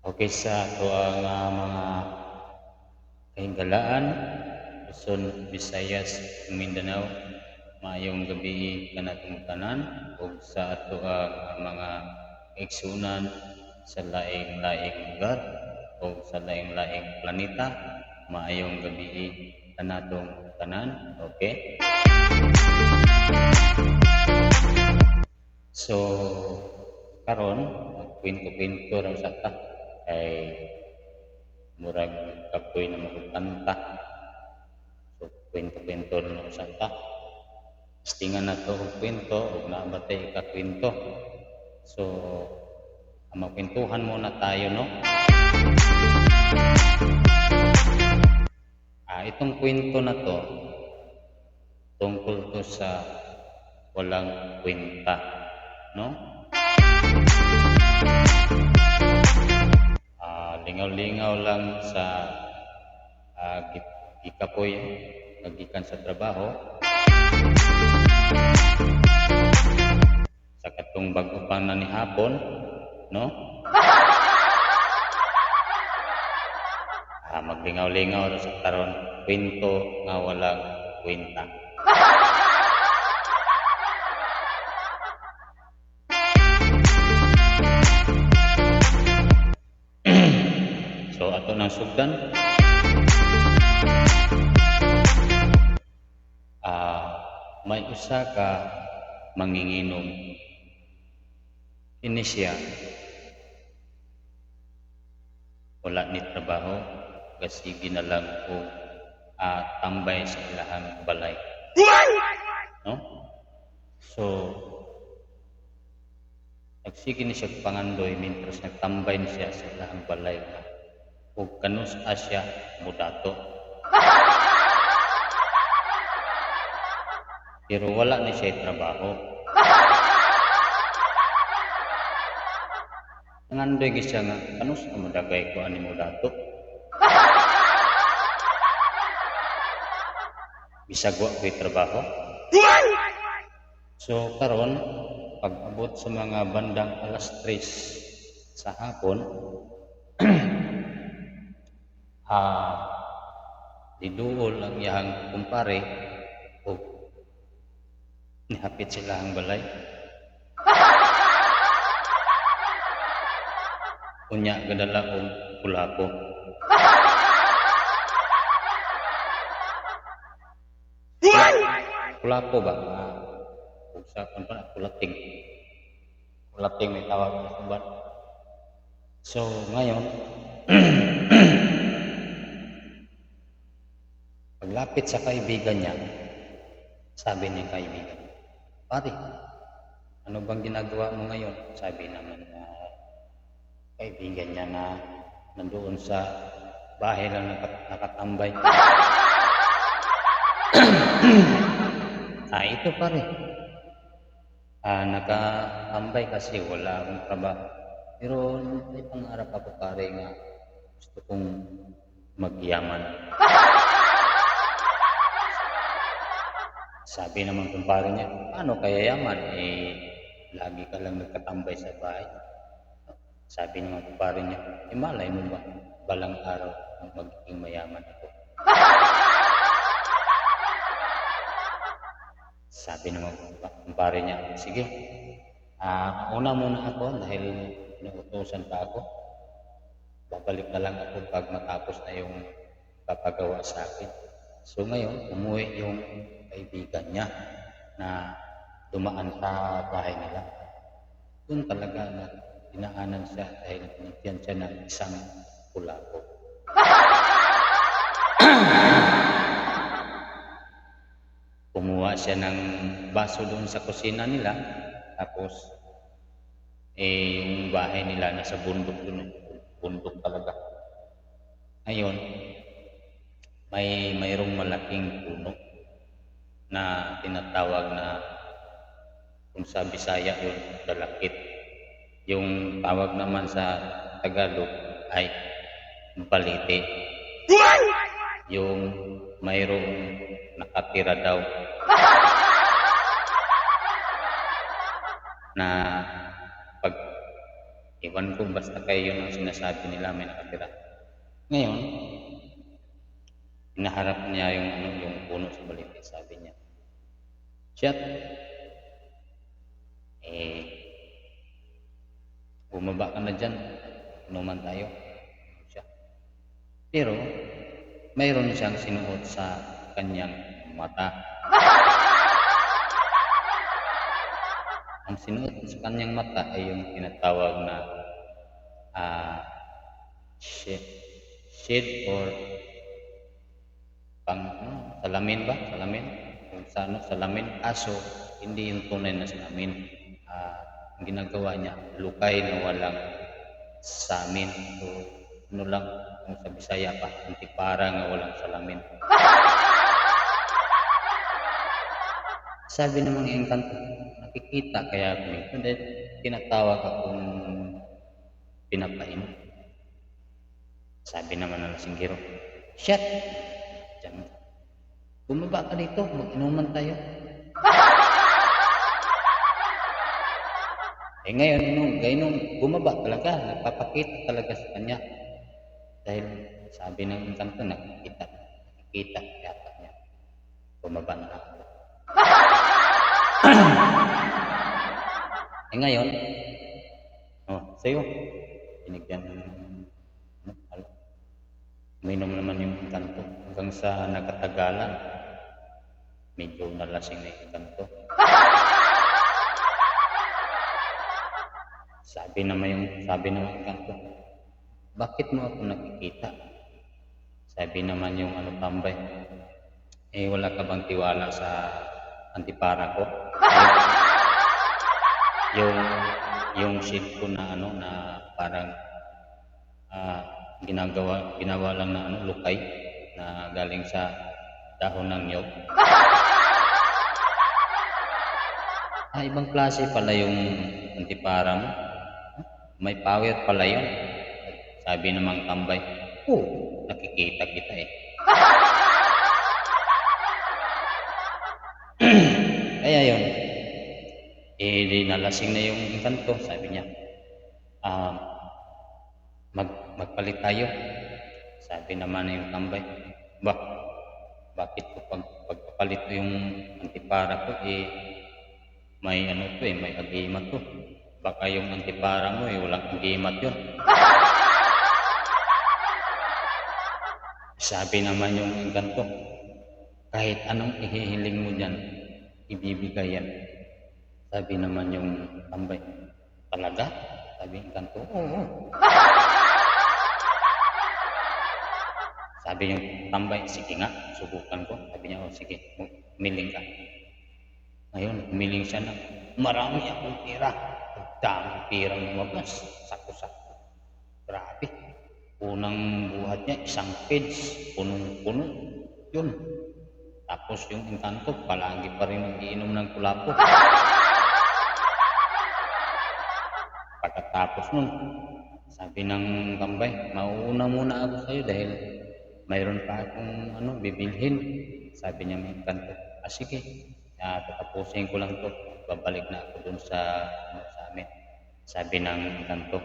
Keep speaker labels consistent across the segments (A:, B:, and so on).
A: Okay sa ato ang mga kahigalaan, Luzon, Visayas, ug Mindanao. Maayong gabi kanatong tanan ug sa ato ang mga kaigsunan sa laing-laing lugar o sa laing-laing planeta. Maayong gabi kanatong tanan. Okay? So, karon kwento-kwento ra sa ta kay murag kapoy na magkanta. So, kwento-kwento na sa ta. Stingan na to og kwento ug nabatay ka kwento. So, magkwentuhan muna tayo, no? Itong kwento na to tungkol to sa walang kwenta, no? Lingaw-lingaw lang sa gikapoy nagikan sa trabaho sa katong bag-o pa na ni hapon, no? Maglingaw-lingaw sa karon kwento nga walang kwenta. So ato nang sugdan, may usa ka manginginom. Ini siya wala ni trabaho, gasigi na lang o tambay sa ilahang balay, no? So nagsige ni siya pangandoy mientras nagtambay ni siya sa ilahang balay ug kanus siya mudato. Pero wala ni siya trabaho. Nangandoy gi siya nga kanus na madagay ko ani mudato. Bisagwa ko'y trabaho. So karon pag-abot sa mga bandang alas 3 sa hapon, diduol ang iyang kumpare o nihapit sila ang balay. Unya gadala og kulako. Kulako ba? Sa kulating. Kulating may tawag na suban. So ngayon, paglapit sa kaibigan niya, sabi ni kaibigan, "Pare, ano bang ginagawa mo ngayon?" Sabi naman na kaibigan niya na nandoon sa bahay lang nakatambay. Ito pare, nakatambay kasi wala akong trabaho. Pero may pangarap ako pare nga gusto kong magyaman. Sabi naman kumpare niya, paano kaya yaman? Lagi ka lang nagkatambay sa bahay. Sabi naman kumpare niya, malay mo ba, balang araw magiging mayaman ako. Sabi naman kumpare niya, sige, una muna ako dahil inuutosan pa ako. Babalik na lang ako pag matapos na yung papagawa sa akin. So ngayon, umuwi yung kaibigan niya na dumaan sa bahay nila. Doon talaga na dinaanan siya dahil binigyan siya ng isang kulako. Kumuha siya ng baso doon sa kusina nila, tapos yung bahay nila nasa bundok doon, bundok talaga. Ngayon, mayroong malaking puno na tinatawag na, kung sa Bisaya yun, dalakit. Yung tawag naman sa Tagalog ay balite. Yung mayroong nakatira daw na pag Ewan ko, basta kayo yun ang sinasabi nila may nakatira. Ngayon, hinaharap niya yung ano, yung puno sa balite, sabi niya, "Shit, eh, bumaba ka na dyan, inuman tayo." Siya. Pero, mayroon siyang sinuot sa kanyang mata. Ang sinuot sa kanyang mata ay yung tinatawag na shade, shade or salamin ba? Salamin? Yung sa ano, salamin. Aso, hindi yung tunay na salamin. Ang ginagawa niya, lukay na walang samin. So, ano lang, kung sa Bisaya pa, antipara nga walang salamin. Sabi ng mga engkanto, nakikita kaya ako nito dahil tinatawag akong pinapainom. Sabi naman ng lasinggero, "Shit! Diyan, bumaba ka dito, mag-inuman tayo." Ngayon, bumaba talaga, nagpapakita talaga sa kanya. Dahil sabi ng engkanto, nakikita yata niya. Bumaba na ako. Ngayon, sa'yo, binigyan uminom naman yung engkanto. Hanggang sa nagkatagalan, medyo nalasing na yung engkanto. Sabi naman yung engkanto, "Bakit mo ako nakikita?" Sabi naman yung tambay, "Wala ka bang tiwala sa antipara ko?" Yung shade ko na na parang ginawa lang na lukay na galing sa dahon ng niyog. Ibang klase pala yung antipara mo. May power pala yun. Sabi namang tambay, "Oo, nakikita kita eh." Kaya yun, di nalasing na yung engkanto, sabi niya, magpalit tayo. Sabi naman yung tambay, bakit ko pagpapalit ko yung antipara ko may may agimat to. Baka yung antipara mo walang agimat yun. Sabi naman yung engkanto, kahit anong ihihiling mo dyan, ibibigay yan. Sabi naman yung tambay, talaga? Sabi ng engkanto, oo. Sabi yung tambay, sige nga, subukan ko. Sabi niya, sige, umiling ka. Ngayon, umiling siya na, marami akong pera. Daming perang lumabas, sako-sako. Grabe. Unang buhat niya, 1 page, punong-puno. Yun. Tapos yung engkanto, palagi pa rin nagiinom ng kulapo. Pagkatapos nun, sabi ng tambay, "Mauuna muna ako sa'yo dahil mayroon pa akong bibilhin." Sabi niya may engkanto, sige, tatapusin ko lang to, babalik na ako dun sa amin. Sabi ng engkanto.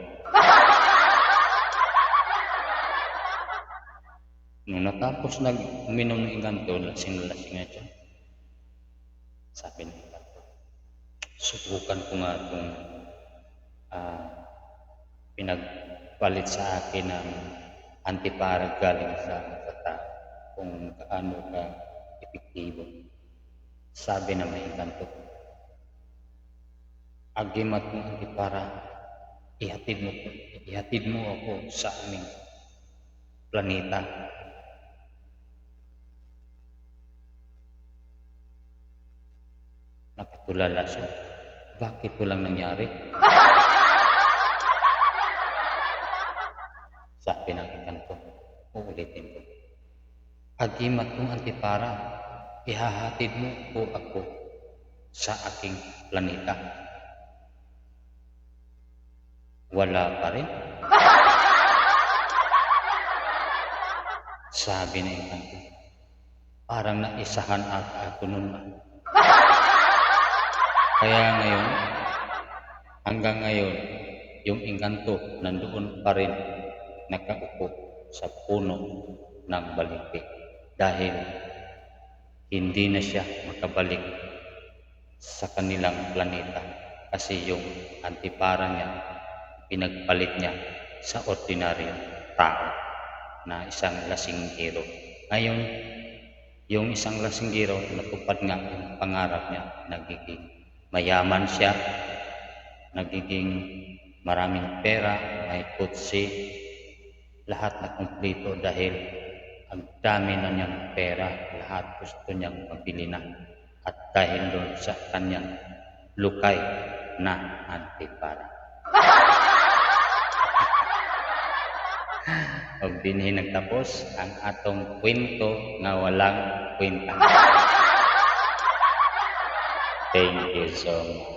A: Nung natapos uminom ng engkanto, lasing-lasing na siya. Sabi ng engkanto, subukan ko nga itong pinagpalit sa akin ng antipara galing sa tao kung kaano ka epektibo. Sabi na may engkanto, agimat ng antipara, ihatid mo ako sa aming planeta. Nakatulala siya. Bakit walang nangyari? Sabi ng engkanto, uulitin ko. Agimat kong antipara, ihahatid mo po ako sa aking planeta. Wala pa rin. Sabi ng engkanto, parang naisahan ako nun. Kaya ngayon, hanggang ngayon, yung engkanto nandoon pa rin nakaupo sa puno ng balimbing dahil hindi na siya makabalik sa kanilang planeta kasi yung antipara niya pinagpalit niya sa ordinaryong tao na isang lasinggero. Ngayon, yung isang lasinggero natupad nga yung pangarap niya, nagiging mayaman siya, nagiging maraming pera, may kotse, lahat na kumpleto dahil ang dami na niyang pera, lahat gusto niyang mabili na. At dahil doon sa kanyang lukay na antipara. O dinhi nagtapos ang atong kwento nga walang kwenta. Thank you so much.